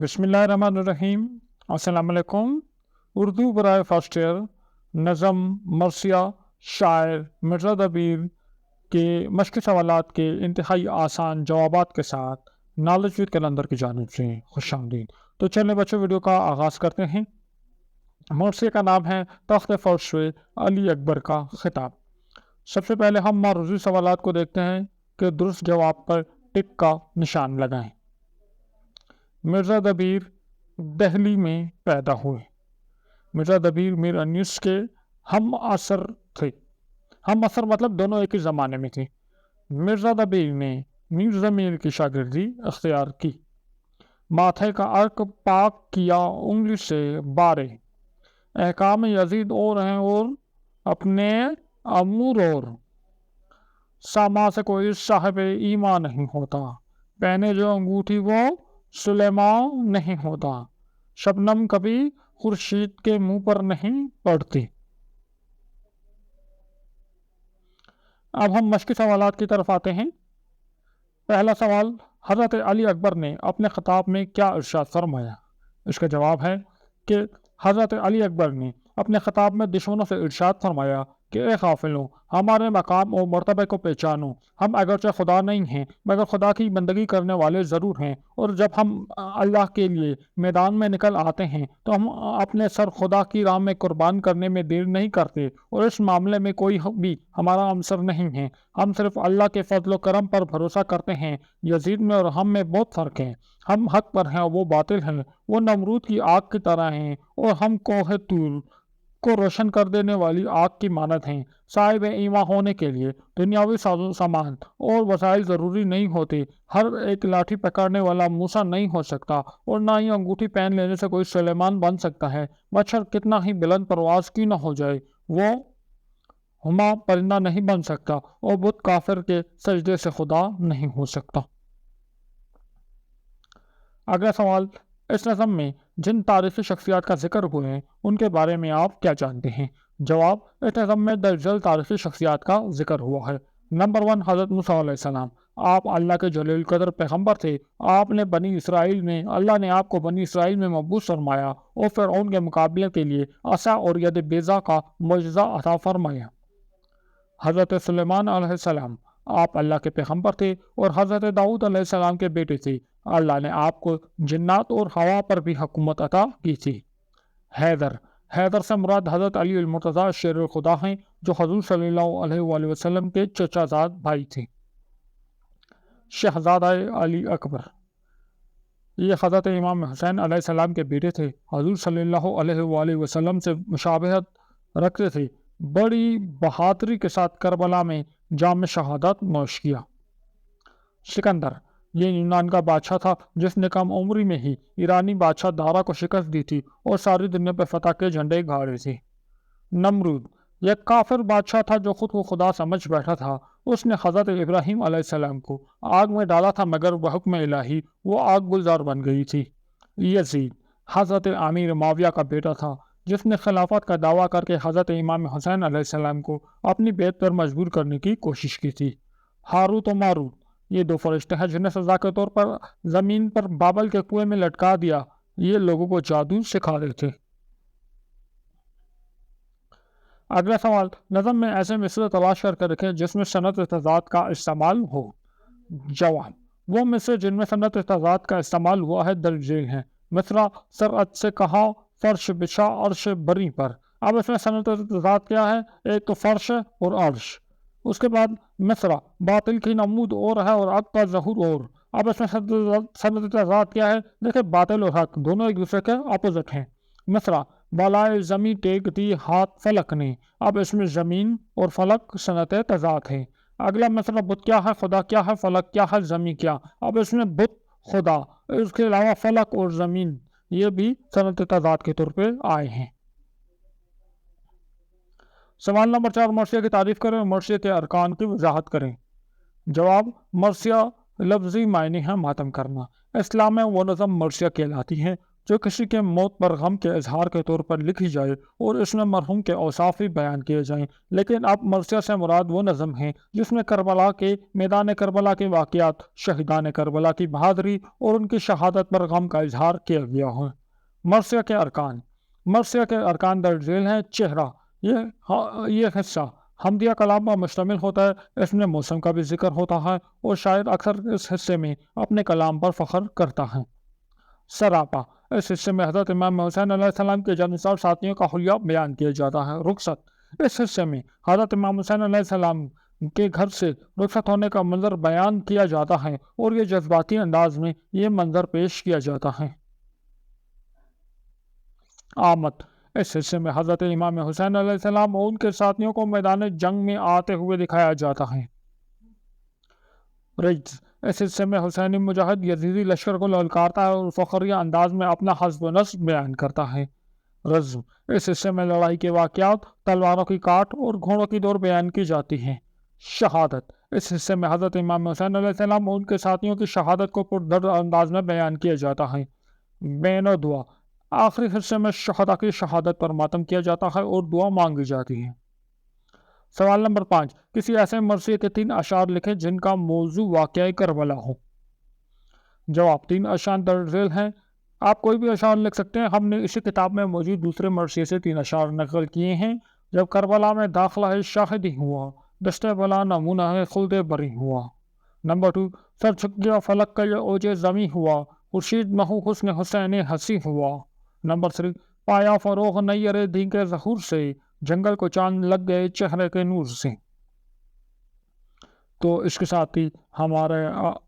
बिस्मिल्लाहिर्रहमानिर्रहीम। अस्सलाम वालेकुम। उर्दू बराए फर्स्ट ईयर नज़म, मरसिया, शायर मिर्ज़ा दबीर के मश्क़ी सवालात के इंतहाई आसान जवाबात के साथ नॉलेज विद कैलेंडर की जानिब से खुशामदीद। तो चलिए बच्चों, वीडियो का आगाज़ करते हैं। मरसिया का नाम है तख्त फर्श से अली अकबर का खिताब। सबसे पहले हम मारूजी सवालात को देखते हैं कि दुरुस्त जवाब पर टिक का निशान लगाएं। मिर्ज़ा दबीर दिल्ली में पैदा हुए। मिर्ज़ा दबीर मीर अनीस के हम असर थे। हम असर मतलब दोनों एक ही ज़माने में थे। मिर्ज़ा दबीर ने मीर ज़मीर की शागिर्दी अख्तियार की। माथे का अर्क पाक किया उंगली से बारे। अहकाम यजीद और हैं और अपने अमूर और। सामा से कोई साहिब ईमान नहीं होता। पहने जो अंगूठी वो सुलेमान नहीं होता। शबनम कभी खुर्शीद के मुंह पर नहीं पड़ती। अब हम मश्क़ी सवालात की तरफ आते हैं। पहला सवाल, हज़रत अली अकबर ने अपने ख़िताब में क्या इरशाद फरमाया? इसका जवाब है कि हज़रत अली अकबर ने अपने ख़िताब में दुश्मनों से इरशाद फरमाया कि ए गाफिलों, हमारे मकाम और मर्तबे को पहचानो। हम अगरचे खुदा नहीं हैं मगर खुदा की बंदगी करने वाले ज़रूर हैं, और जब हम अल्लाह के लिए मैदान में निकल आते हैं तो हम अपने सर खुदा की राह में कुर्बान करने में देर नहीं करते, और इस मामले में कोई भी हमारा हमसर नहीं है। हम सिर्फ अल्लाह के फजल करम पर भरोसा करते हैं। यजीद में और हम में बहुत फ़र्क है। हम हक पर हैं और वो बातिल हैं। वो नमरूद की आग की तरह हैं और हम कोहे तूर को रोशन कर देने वाली आग की मानद हैं। साहिब ईमा होने के लिए दुनियावी साजो सामान और वसाइल ज़रूरी नहीं होते। हर एक लाठी पकड़ने वाला मूसा नहीं हो सकता, और ना ही अंगूठी पहन लेने से कोई सुलेमान बन सकता है। मच्छर कितना ही बुलंद परवाज की न हो जाए, वो हुमा परिंदा नहीं बन सकता, और बुत काफिर के सजदे से खुदा नहीं हो सकता। अगला सवाल, इस नज़म में जिन तारीख़ी शख्सियात का जिक्र हुए हैं उनके बारे में आप क्या जानते हैं? जवाब, इस नज़म में दर्जल तारीख़ी शख्सियात का जिक्र हुआ है। नंबर 1, हज़रत मूसा अलैहिस्सलाम। आप अल्लाह के जलील कदर पैगम्बर थे। आपने बनी इसराइल में अल्लाह ने आपको बनी इसराइल में मबूस फरमाया और फ़िरऔन के मुकाबले के लिए असा और यद बेज़ा का मुजज़ा अता फरमाया। हज़रत सुलेमान अलैहिस्सलाम, आप अल्लाह के पैगम्बर थे और हज़रत दाऊद अलैहिस्सलाम के बेटे थे। अल्लाह ने आपको जिन्नात और हवा पर भी हुकूमत अता की थी। हैदर, हैदर से मुराद हज़रत अली अल-मुर्तज़ा शेर खुदा हैं, जो हज़ूर सल्लल्लाहु अलैहि वसल्लम के चचाजाद भाई थे। शहज़ादा अली अकबर, ये हज़रत इमाम हुसैन अलैहिस्सलाम के बेटे थे। हज़ूर सल्लल्लाहु अलैहि वसल्लम से मुशाबहत रखते थे। बड़ी बहादुरी के साथ करबला में जाम शहादत नोश किया। सिकंदर, ये यूनान का बादशाह था जिसने कम उम्री में ही ईरानी बादशाह दारा को शिकस्त दी थी और सारी दुनिया पर फतह के झंडे गाड़े थे। नमरूद, यह काफिर बादशाह था जो खुद को खुदा समझ बैठा था। उसने हज़रत इब्राहीम अलैहिस्सलाम को आग में डाला था मगर वह हुक्म इलाही वो आग गुलजार बन गई थी। यजीद, हज़रत आमिर माविया का बेटा था जिसने खिलाफत का दावा करके हज़रत इमाम हुसैन अलैहिस्सलाम को अपनी बैत पर मजबूर करने की कोशिश की थी। हारूत और मारूत, ये दो फरिश्ते हैं जिन्हें सजा के तौर पर ज़मीन पर बाबल के कुएं में लटका दिया। ये लोगों को जादू सिखा रहे थे। अगला सवाल, नज़म में ऐसे मिसरे तलाश करके रखें जिसमें सनत तज़ाद का इस्तेमाल हो। जवाब, वो मिसरे जिनमें सनत तज़ाद का इस्तेमाल हुआ है दर्जेल हैं। मिसरा सरअत से कहा फर्श बिछा अर्श बरी पर। अब इसमें सनत तज़ाद क्या है? एक तो फर्श और अर्श। उसके बाद मिसरा बातिल की नमूद और है और हक का ज़हूर और। अब इसमें सनत तज़ाद क्या है? देखिए, बातिल और हक दोनों एक दूसरे के अपोजिट हैं। मिसरा बालाए ज़मीं टेक दी हाथ फलक ने। अब इसमें ज़मीन और फलक सनत तज़ाद है। अगला मिसरा बुत क्या है, खुदा क्या है, फलक क्या है, ज़मीं क्या। अब इसमें बुत खुदा, इसके अलावा फलक और ज़मीन ये भी सनत तज़ाद के तौर पे आए हैं। सवाल नंबर 4, मरसिया की तारीफ़ करें और मरसिया के अरकान की वजाहत करें। जवाब, मरसिया लफ्ज़ी मायने हैं मातम करना। इस्लाम में वो नज़म मरसिया कहलाती है जो किसी के मौत पर गम के इजहार के तौर पर लिखी जाए और इसमें मरहूम के औसाफ भी बयान किए जाएं। लेकिन अब मरसिया से मुराद वो नज़म है जिसमें करबला के मैदान करबला के वाक़यात, शहीदान करबला की बहादुरी और उनकी शहादत पर गम का इजहार किया गया हो। मरसिया के अरकान। मरसिया के अरकान दर्ज झेल हैं। चेहरा, ये हिस्सा हमदिया कलाम पर मुश्तमिल होता है। इसमें मौसम का भी जिक्र होता है और शायद अक्सर इस हिस्से में अपने कलाम पर फ़ख्र करता है। सरापा, इस हिस्से में हज़रत इमाम हुसैन अलैहिस्सलाम के जानिसाब साथियों का हुलिया बयान किया जाता है। रुखसत, इस हिस्से में हज़रत इमाम हुसैन अलैहिस्सलाम के घर से रुखसत होने का मंजर बयान किया जाता है और ये जज्बाती अंदाज में ये मंजर पेश किया जाता है। आमद, इस हिस्से में हज़रत इमाम हुसैन अलैहिस्सलाम और उनके साथियों को मैदान जंग में आते हुए दिखाया जाता है। रिज्ज़, इस हिस्से में हुसैनी मुजाहिद यजीदी लश्कर को ललकारता है और फ़ख्रिया अंदाज में अपना हस्ब नस्ब बयान करता है। रज़्म, इस हिस्से में लड़ाई के वाक़यात, तलवारों की काट और घोड़ों की दौड़ बयान की जाती है। शहादत, इस हिस्से में हज़रत इमाम हुसैन अलैहिस्सलाम और उनके साथियों की शहादत को पुरदर्द अंदाज में बयान किया जाता है। बैनो दुआ, आखिरी हिस्से में शहदा की शहादत पर मातम किया जाता है और दुआ मांगी जाती है। सवाल नंबर 5, किसी ऐसे मरसिए के 3 अशार लिखें जिनका मौजू वाक़या करबला हो। जवाब, 3 अशार दर्ज झेल हैं। आप कोई भी अशार लिख सकते हैं। हमने इसी किताब में मौजूद दूसरे मरसिए से 3 अशार नकल किए हैं। जब करबला में दाखिला है शाहिदी हुआ, दस्ते बला नमूना है खुल्दे बरी हुआ। नंबर 2, सर झुक गया फलक का ये ओजे ज़मी हुआ, खुर्शीद महू हुस्न हुसैन हंसी हुआ। नंबर 3, पाया फरोग नैयरे दी के ज़हूर से, जंगल को चांद लग गए चेहरे के नूर से। तो इसके साथ ही हमारे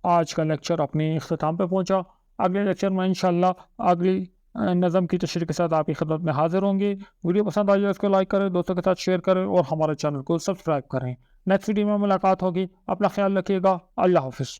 आज का लेक्चर अपने इख्तिताम पे पहुंचा। अगले लेक्चर में इंशाल्लाह अगली नज़म की तशरीह के साथ आपकी खिदमत में हाजिर होंगे। वीडियो पसंद आई है इसको लाइक करें, दोस्तों के साथ शेयर करें और हमारे चैनल को सब्सक्राइब करें। नेक्स्ट वीडियो में मुलाकात होगी। अपना ख्याल रखिएगा। अल्लाह हाफिज़।